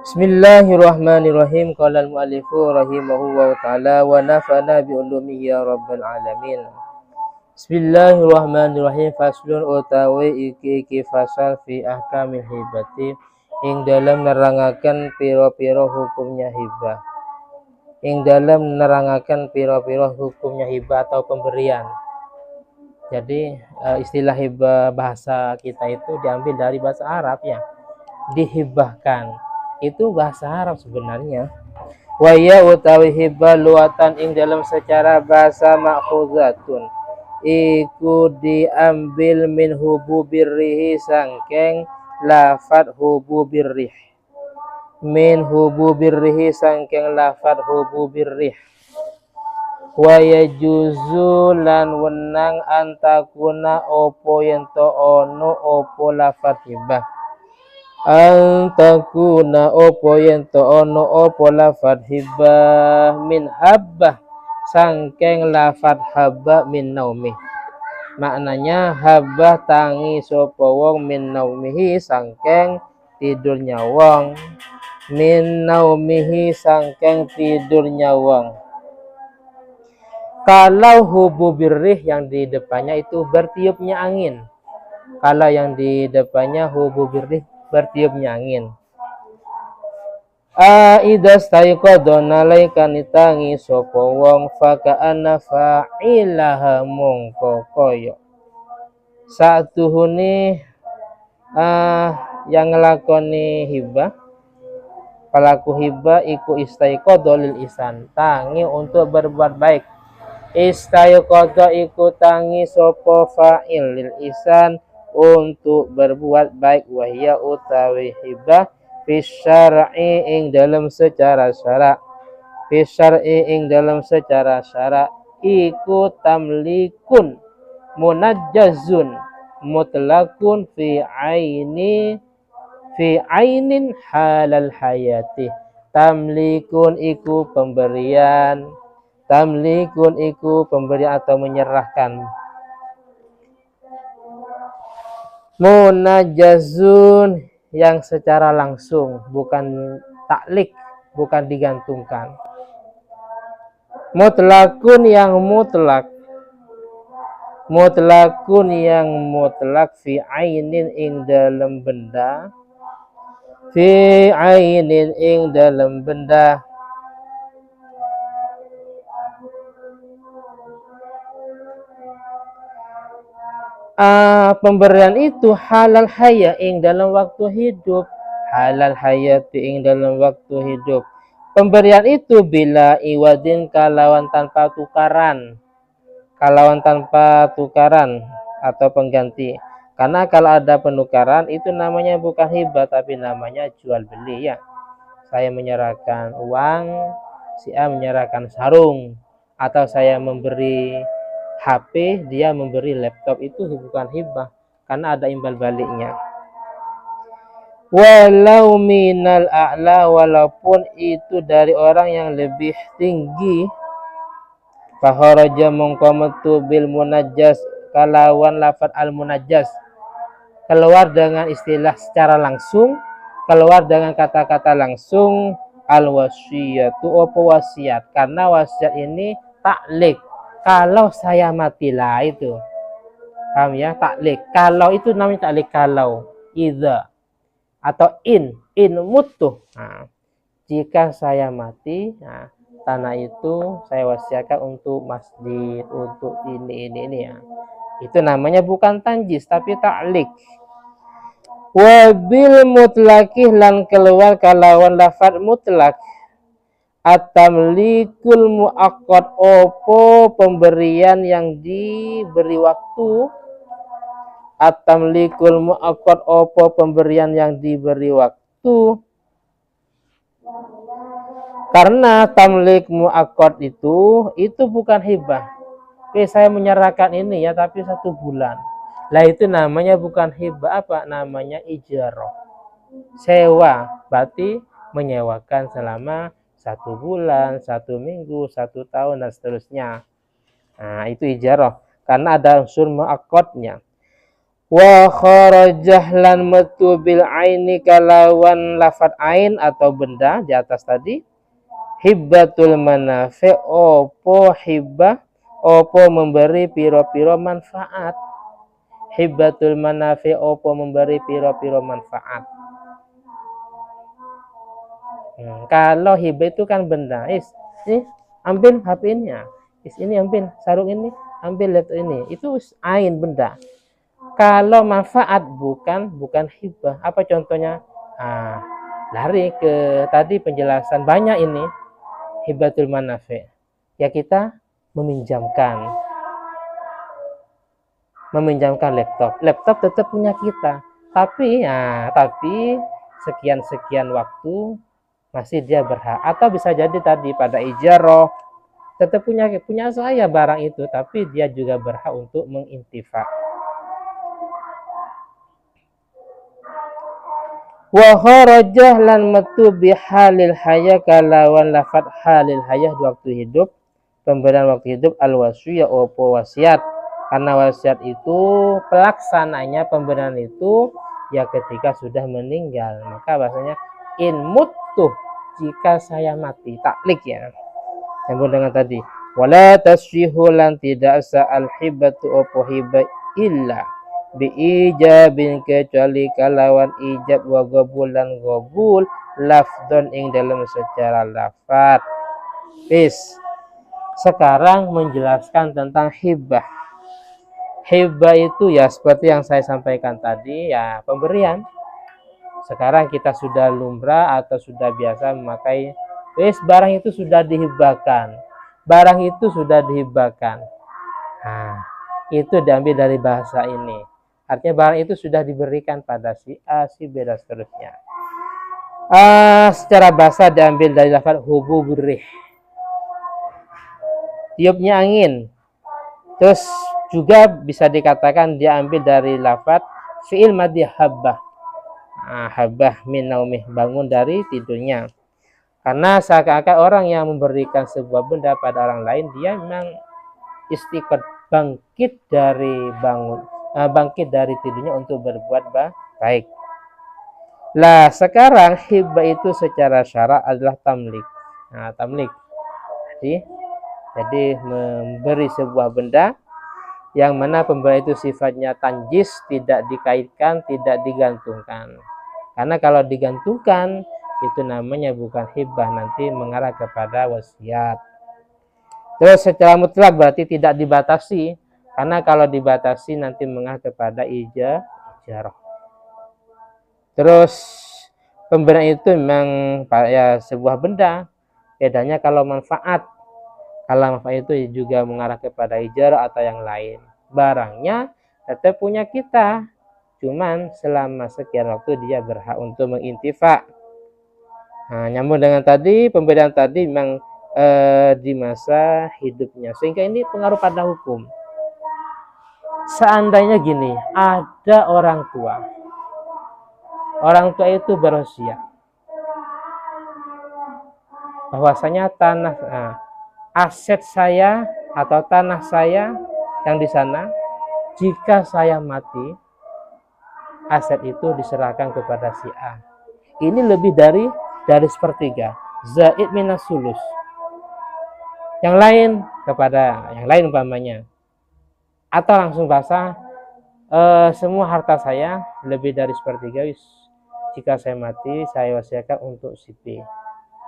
Bismillahirrahmanirrahim. Qala al-mu'allifu rahimahullahu ta'ala wa nafa'na bi ulumihi ya rabbal alamin. Bismillahirrahmanirrahim. Faslun utawi iki fasal fi ahkamil hibati ing dalam nerangaken pira-pira hukumnya hibah. Ing dalam nerangaken pira-pira hukumnya hibah atau pemberian. Jadi istilah hibah bahasa kita itu diambil dari bahasa Arab ya. Dihibahkan itu bahasa Arab sebenarnya. Waya utawi hibah luatan ing dalam secara bahasa makhuzatun iku diambil min hububir rihi sangkeng lafad hububir rih. Min hububir rihi sangkeng lafad hububir rih. Waya juzu lan wenang antakuna opo yento ono opo lafad hibah. Antakuna opo yento ono opo lafad hibah min habbah sangkeng lafad habbah min naumi. Maknanya habbah tangi sopo wong min naumihi sangkeng tidurnya wong. Min naumihi sangkeng tidurnya wong. Kalau hububir rih yang di depannya itu bertiupnya angin. Kalau yang di depannya hububir rih bertiupnya angin. Aidas taiqadha nalaikan itangi sapa wong faka'anna fa'ilaha mongko kaya satuhune yang nglakoni hibah pelaku hibah iku istaiqadha lil ihsan tangi untuk berbuat baik. Istaiqadha iku tangi sapa fa'il lil ihsan untuk berbuat baik wahya utawi hibah fisyar'i ing dalam secara syarak. Fisyar'i ing dalam secara syarak iku tamlikun munajjazun mutlaqun fi ainin halal hayati. Tamlikun iku pemberian. Tamlikun iku pemberian atau menyerahkan. Munajjazun yang secara langsung, bukan taklik, bukan digantungkan. Mutlakun yang mutlak. Mutlakun yang mutlak fi ainin ing dalam benda. Fi ainin ing dalam benda. Pemberian itu halal haya ing dalam waktu hidup. Halal hayati ing dalam waktu hidup. Pemberian itu bila iwadin kalawan tanpa tukaran. Kalawan tanpa tukaran atau pengganti. Karena kalau ada penukaran itu namanya bukan hibah tapi namanya jual beli ya. Saya menyerahkan uang, si A menyerahkan sarung, atau saya memberi HP, dia memberi laptop, itu bukan hibah karena ada imbal baliknya. Walau minal a'la, walaupun itu dari orang yang lebih tinggi. Faharaja mongko metu bil munajjas kalawan lafaz al munajjas. Keluar dengan istilah secara langsung, keluar dengan kata-kata langsung al wasiyatu opo wasiat, karena wasiat ini taklik. Kalau saya matilah itu. Paham ya? Taklik. Kalau itu namanya taklik kalau. Idza. Atau in mutu. Nah, jika saya mati, nah, tanah itu saya wasiatkan untuk masjid, untuk ini ya. Itu namanya bukan tanjis tapi taklik. Wabil mutlakih lan keluar kalawan lafaz mutlak. At-tamlikul muaqqad opo pemberian yang diberi waktu. At-tamlikul muaqqad opo pemberian yang diberi waktu. Karena tamlik muaqqad itu bukan hibah. Oke, saya menyerahkan ini ya tapi 1 bulan. Lah itu namanya bukan hibah, apa namanya? Ijarah. Sewa, berarti menyewakan selama 1 bulan, 1 minggu, 1 tahun, dan seterusnya. Nah, itu ijarah. Karena ada unsur muaqqadnya. Wa kharajah lan metu bil aini kalawan lafat ain atau benda di atas tadi. Hibbatul manafi opo hibbah opo memberi piro-piro manfaat. Hibbatul manafi opo memberi piro-piro manfaat. Kalau hibah itu kan benda. Ini ambil HP ini ya. Ini ambil sarung ini, ambil laptop ini. Itu ain benda. Kalau manfaat bukan hibah. Apa contohnya? Lari ke tadi penjelasan banyak ini. Hibatul manafi. Ya kita meminjamkan laptop. Laptop tetap punya kita. Tapi sekian waktu masih dia berhak, atau bisa jadi tadi pada ijarah tetap punya saya barang itu, tapi dia juga berhak untuk mengintifa. Wa kharajah lan metu bihalil haya kalawan lafat halil hayah di waktu hidup, pemberian waktu hidup al wasiyah opo wasiat, karena wasiat itu pelaksananya pemberian itu ya ketika sudah meninggal, maka bahasanya in mutu, jika saya mati, taklik ya. Sambung dengan tadi, wala tasfihu lan tidak sa'al hibatu opo hibah illa bi ijabin, kecuali kalawan ijab wa gobul lan gobul lafdon ing dalam secara lafat. Sekarang menjelaskan tentang hibah. Hibah itu ya seperti yang saya sampaikan tadi, ya pemberian. Sekarang kita sudah lumrah atau sudah biasa memakai, barang itu sudah dihibahkan. Itu diambil dari bahasa ini. Artinya barang itu sudah diberikan pada si A, si B, dan seterusnya. Secara bahasa diambil dari lafaz hububur rih, tiupnya angin. Terus juga bisa dikatakan diambil dari lafaz fi'il madhi habbah. Habbah min naumih, bangun dari tidurnya. Karena seakan-akan orang yang memberikan sebuah benda pada orang lain, dia memang istiqot, bangkit dari tidurnya untuk berbuat baik. Lah sekarang hibah itu secara syara adalah tamlik. Tamlik. Jadi memberi sebuah benda yang mana pemberian itu sifatnya tanjis, tidak dikaitkan, tidak digantungkan. Karena kalau digantungkan itu namanya bukan hibah, nanti mengarah kepada wasiat. Terus secara mutlak berarti tidak dibatasi, karena kalau dibatasi nanti mengarah kepada ijarah. Terus pemberian itu memang ya sebuah benda. Bedanya kalau manfaat itu juga mengarah kepada ijarah atau yang lain. Barangnya tetap punya kita, cuman selama sekian waktu dia berhak untuk mengintifa. Nyambung dengan tadi, pembedaan tadi memang di masa hidupnya, sehingga ini pengaruh pada hukum. Seandainya gini, ada orang tua itu berwasiat bahwasanya aset saya atau tanah saya yang di sana, jika saya mati, aset itu diserahkan kepada si A. Ini lebih dari sepertiga, zaid minas sulus. Yang lain kepada yang lain umpamanya. Atau langsung bahasa, semua harta saya lebih dari sepertiga, jika saya mati, saya wasiatkan untuk si B.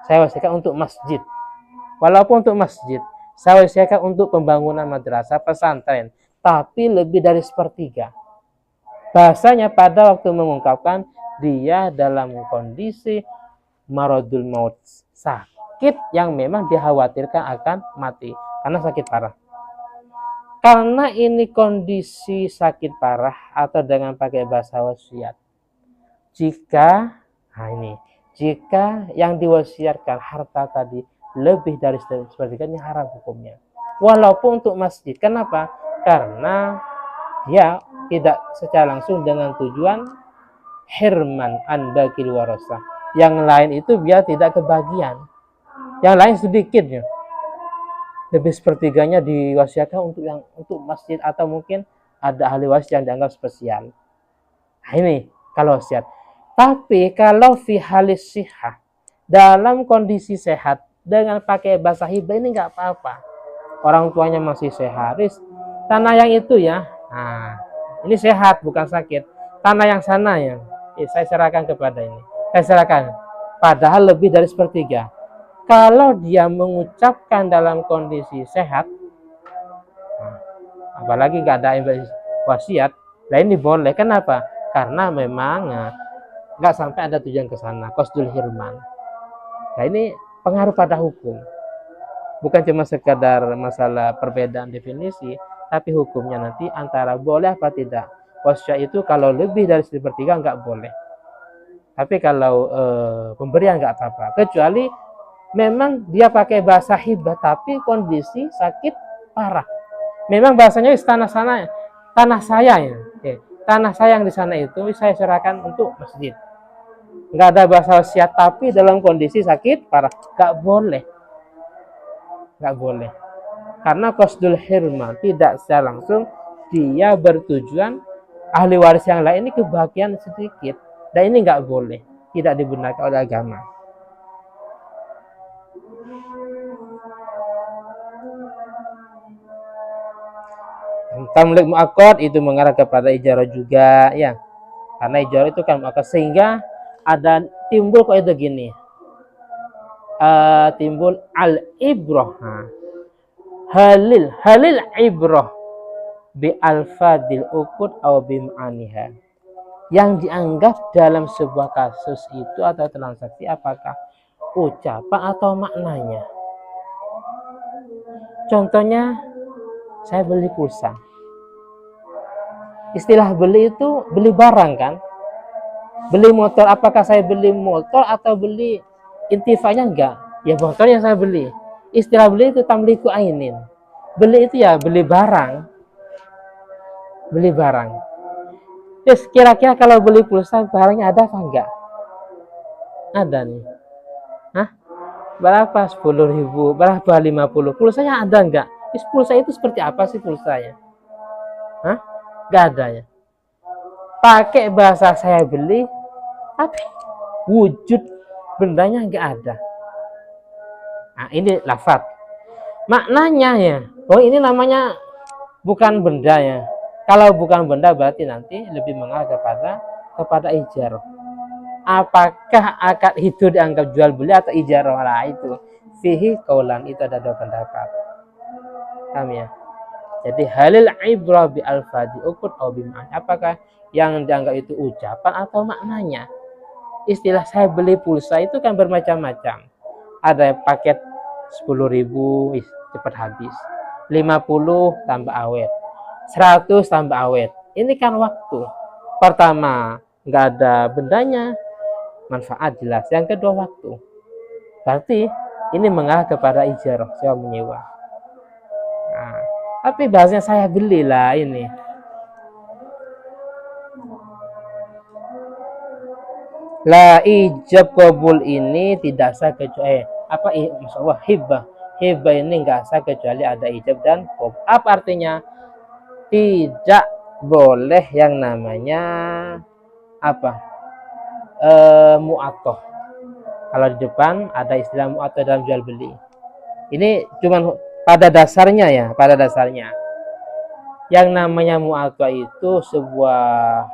Saya wasiatkan untuk masjid. Walaupun untuk masjid, saya wasiatkan untuk pembangunan madrasah, pesantren, tapi lebih dari sepertiga. Bahasanya pada waktu mengungkapkan dia dalam kondisi maradul maut, sakit yang memang dikhawatirkan akan mati karena sakit parah. Karena ini kondisi sakit parah, atau dengan pakai bahasa wasiat, jika yang diwasiatkan harta tadi lebih dari sepertiga, ini haram hukumnya. Walaupun untuk masjid. Kenapa? Karena dia tidak secara langsung dengan tujuan hirman an bakil warasah. Yang lain itu biar tidak kebagian. Yang lain sedikit ya. Lebih sepertiganya diwasiatkan untuk masjid, atau mungkin ada ahli waris yang dianggap spesial. Nah, ini kalau wasiat. Tapi kalau fi halis sihah, dalam kondisi sehat dengan pakai bahasa hibah ini nggak apa-apa. Orang tuanya masih sehat. Tanah yang itu ya. Nah, ini sehat bukan sakit. Tanah yang sana ya. Saya serahkan kepada ini. Saya serahkan. Padahal lebih dari sepertiga. Kalau dia mengucapkan dalam kondisi sehat, apalagi nggak ada wasiat, nah ini boleh. Kenapa? Karena memang nggak sampai ada tujuan ke sana, qasdul hirman. Nah ini pengaruh pada hukum, bukan cuma sekadar masalah perbedaan definisi, tapi hukumnya nanti antara boleh apa tidak. Wasiat itu kalau lebih dari 1/3 nggak boleh, tapi kalau pemberian nggak apa-apa, kecuali memang dia pakai bahasa hibah tapi kondisi sakit parah. Memang bahasanya tanah sana, tanah saya ya. Tanah saya yang di sana itu saya serahkan untuk masjid. Nggak ada bahasa wasiat tapi dalam kondisi sakit parah, nggak boleh. Nggak boleh. Karena qasdul hirman tidak secara langsung dia bertujuan ahli waris yang lain ini kebahagiaan sedikit. Dan ini nggak boleh, tidak dibenarkan oleh agama. Tamlik mu'akkad itu mengarah kepada ijarah juga ya. Karena ijarah itu kan mu'akkad, sehingga ada timbul kaidah gini. Timbul al-ibrah. Halil ibrah bi alfadil uqud aw bi ma'aniha. Yang dianggap dalam sebuah kasus itu atau transaksi apakah ucapan atau maknanya. Contohnya saya beli pulsa. Istilah beli itu beli barang kan? Beli motor, apakah saya beli motor atau beli intifanya? Enggak. Ya motor yang saya beli. Istilah beli itu tamliku ainin. Beli itu ya beli barang. Beli barang. Yes, kira-kira kalau beli pulsa barangnya ada apa enggak? Ada nih. Hah? Berapa? 10.000, berapa? 50. Pulsanya ada enggak? Pulsa itu seperti apa sih pulsanya? Hah? Enggak ada ya. Pakai bahasa saya beli, tapi wujud bendanya enggak ada. Nah, ini lafaz. Maknanya ya, oh ini namanya bukan benda ya. Kalau bukan benda berarti nanti lebih mengarah kepada ijarah. Apakah akad itu dianggap jual beli atau ijarah? Lah itu fihi qaulan, itu ada dua pendapat. Paham ya? Jadi halil ibrah bi alfadi uqud au bi ma'an. Apakah yang dianggap itu ucapan atau maknanya? Istilah saya beli pulsa itu kan bermacam-macam. Ada paket 10.000 cepat habis. 50 tambah awet. 100 tambah awet. Ini kan waktu. Pertama, nggak ada bendanya, manfaat jelas. Yang kedua, waktu. Berarti ini mengarah kepada ijarah, sewa menyewa. Nah, tapi bahasanya saya belilah ini. La ijab qabul ini tidak sah kecuali masalah hibah. Hibah ini nggak sah kecuali ada ijab dan qabul. Apa artinya? Tidak boleh yang namanya mu'atoh. Kalau di depan ada istilah mu'atoh dalam jual beli. Ini cuman pada dasarnya ya, pada dasarnya. Yang namanya mu'atoh itu sebuah,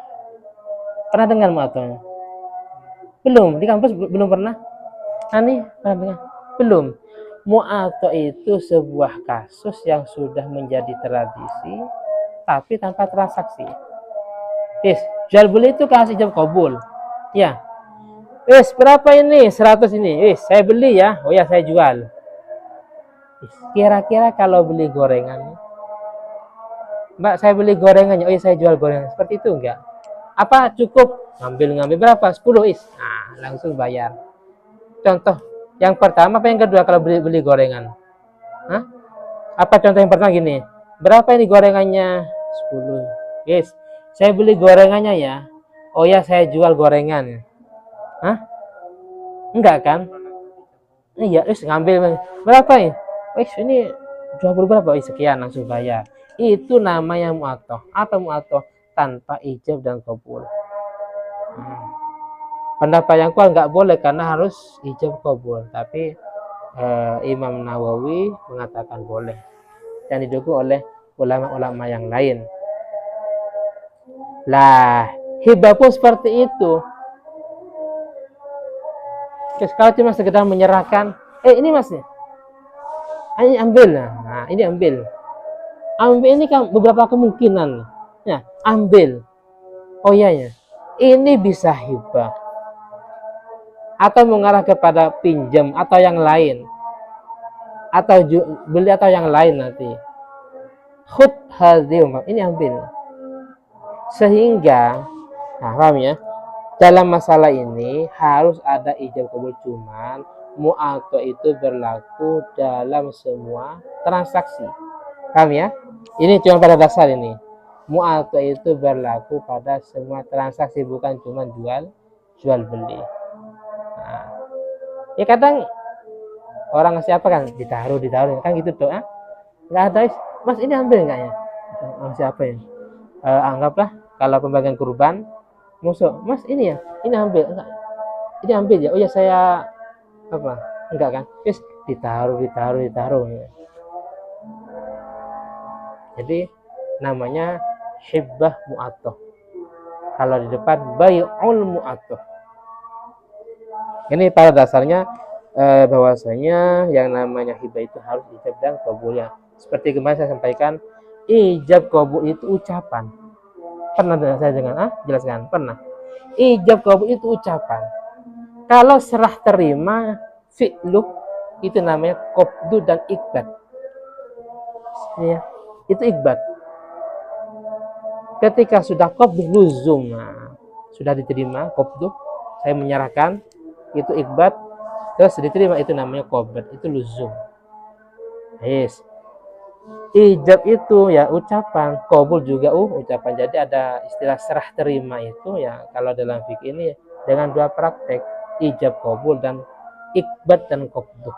pernah dengar mu'atoh? Belum, di kampus belum pernah? Ani pernah dengar? Belum. Mu'atoh itu sebuah kasus yang sudah menjadi tradisi tapi tanpa transaksi. Jual beli itu kasih ijab kabul. Ya. Berapa ini? 100 ini. Saya beli ya. Oh ya, saya jual. Kira-kira kalau beli gorengan, Mbak, saya beli gorengannya. Oh ya, saya jual gorengan. Seperti itu enggak? Apa cukup ngambil berapa? 10 Nah, langsung bayar. Contoh yang pertama apa yang kedua kalau beli gorengan? Hah? Apa contoh yang pertama gini? Berapa ini gorengannya? 10. Saya beli gorengannya ya. Oh ya, saya jual gorengan. Hah? Enggak kan? Iya, ngambil berapa ya? Ini 20 berapa? Sekian, langsung bayar. itu namanya mu'atoh. Apa mu'atoh? Tanpa ijab dan qabul. Pendapat yang kuat nggak boleh karena harus ijab qabul. Tapi Imam Nawawi mengatakan boleh. Dan didukung oleh ulama-ulama yang lain. Lah, hibah pun seperti itu. Terus kalau cuma sekedar menyerahkan, ini masnya, ini ambil, nah ini ambil ini kan beberapa kemungkinan, ya ambil, oh iya ya, ini bisa hibah, atau mengarah kepada pinjam atau yang lain, atau beli atau yang lain nanti, khud hadhihi, ini ambil, sehingga, nah paham ya? Dalam masalah ini harus ada ijab qabul, cuman mu'atoh itu berlaku dalam semua transaksi. Paham ya? Ini cuma pada dasar ini. Mu'atoh itu berlaku pada semua transaksi, bukan cuma jual beli. Nah, ya kadang orang ngasih apa kan ditaruh kan gitu tuh, nggak ada, mas ini ambil enggak ya? Ngasih apa ya? Anggaplah kalau pembagian kurban, musuh, mas ini ya, ini ambil enggak, ini ambil ya, oh ya saya apa enggak kan, terus ditaruh ya. Jadi namanya hibah mu'atoh. Kalau di depan bai'ul mu'atoh. Ini pada dasarnya bahwasanya yang namanya hibah itu harus ijab dan qabul ya. Seperti kemarin saya sampaikan, ijab qabul itu ucapan. Pernah saya jelaskan? Pernah. Ijab qabul itu ucapan. Kalau serah terima fi'lu itu namanya qabdu dan ikbad. Ya, itu ikbad. Ketika sudah qabdu luzum, sudah diterima qabdu, saya menyerahkan, itu ikbad, terus diterima, itu namanya qabd, itu luzum. Yes. Ijab itu ya ucapan, qabul juga ucapan. Jadi ada istilah serah terima itu ya kalau dalam fikih ini dengan dua praktek, ijab qabul dan ikbad dan qabdu.